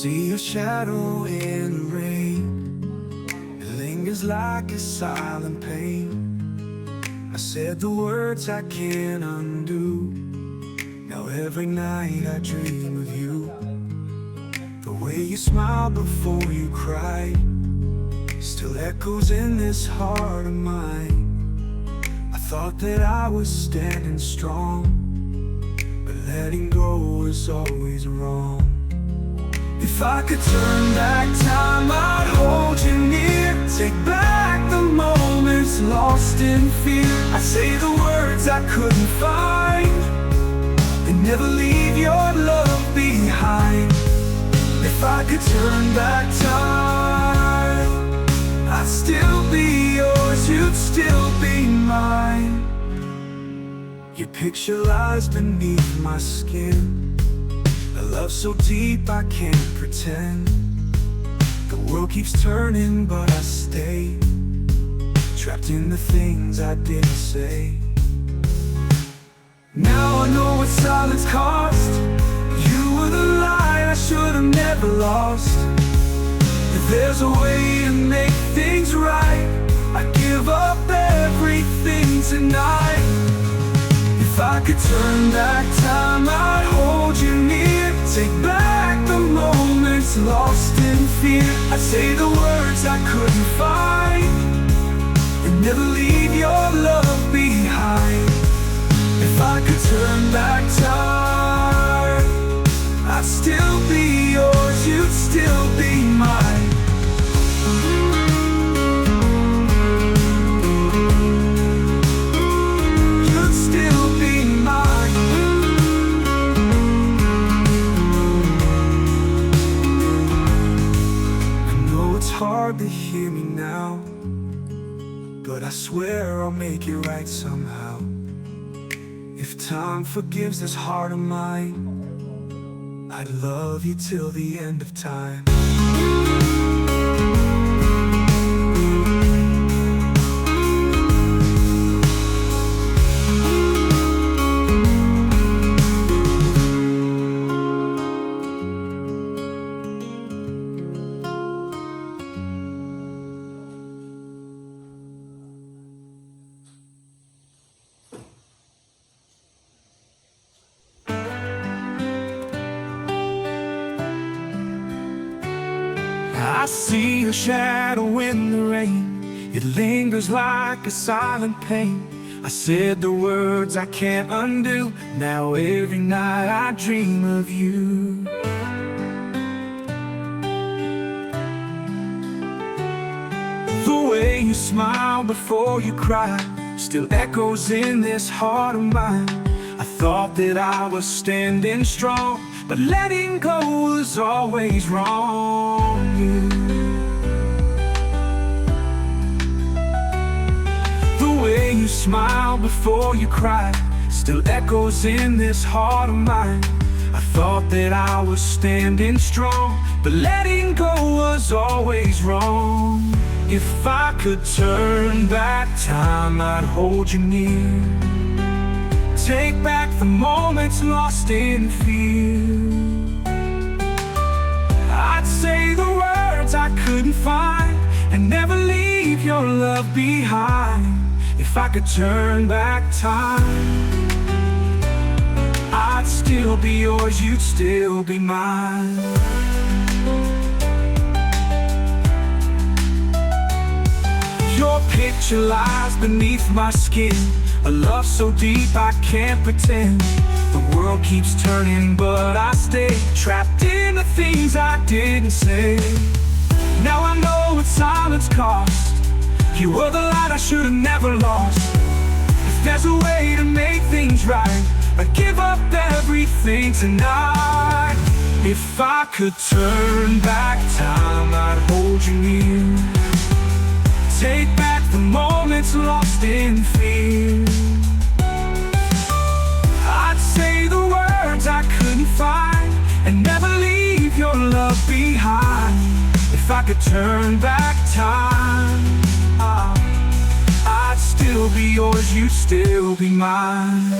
see your shadow in the rain. It lingers like a silent pain. I said the words I can't undo. Now every night I dream of you. The way you smiled before you cried still echoes in this heart of mine. I thought that I was standing strong, but letting go was always wrong. If I could turn back time, I'd hold you near. Take back the moments lost in fear. I'd say the words I couldn't find, and never leave your love behind. If I could turn back time, I'd still be yours, you'd still be mine. Your picture lies beneath my skin, a love so deep I can't pretend. The world keeps turning but I stay, trapped in the things I didn't say. Now I know what silence cost. You were the light I should have never lost. If there's a way to make things right, I'd give up everything tonight. If I could turn back time, I'd hold you near. Take back the moments lost in fear. I'd say the words I couldn't find, and never leave your love behind. If I could turn back time, I'd still be yours, you'd still be mine. You'd still be mine. I know it's hard to hear me now, but I swear I'll make it right somehow. If time forgives this heart of mine, I'd love you till the end of time. I see your shadow in the rain. It lingers like a silent pain. I said the words I can't undo. Now every night I dream of you. The way you smile before you cry still echoes in this heart of mine. I thought that I was standing strong, but letting go was always wrong. The way you smile before you cry still echoes in this heart of mine. I thought that I was standing strong, but letting go was always wrong. If I could turn back time, I'd hold you near. Take back the moments lost in fear. I'd say the words I couldn't find, and never leave your love behind. If I could turn back time, I'd still be yours, you'd still be mine. Your picture lies beneath my skin, a love so deep I can't pretend. The world keeps turning but I stay, trapped in the things I didn't say. Now I know what silence cost. You were the light I should have never lost. If there's a way to make things right, I'd give up everything tonight. If I could turn back time, I'd hold you near. Take back the moments lost in fear. I'd say the words I couldn't find, and never leave your love behind. If I could turn back time, I'd still be yours, you'd still be mine.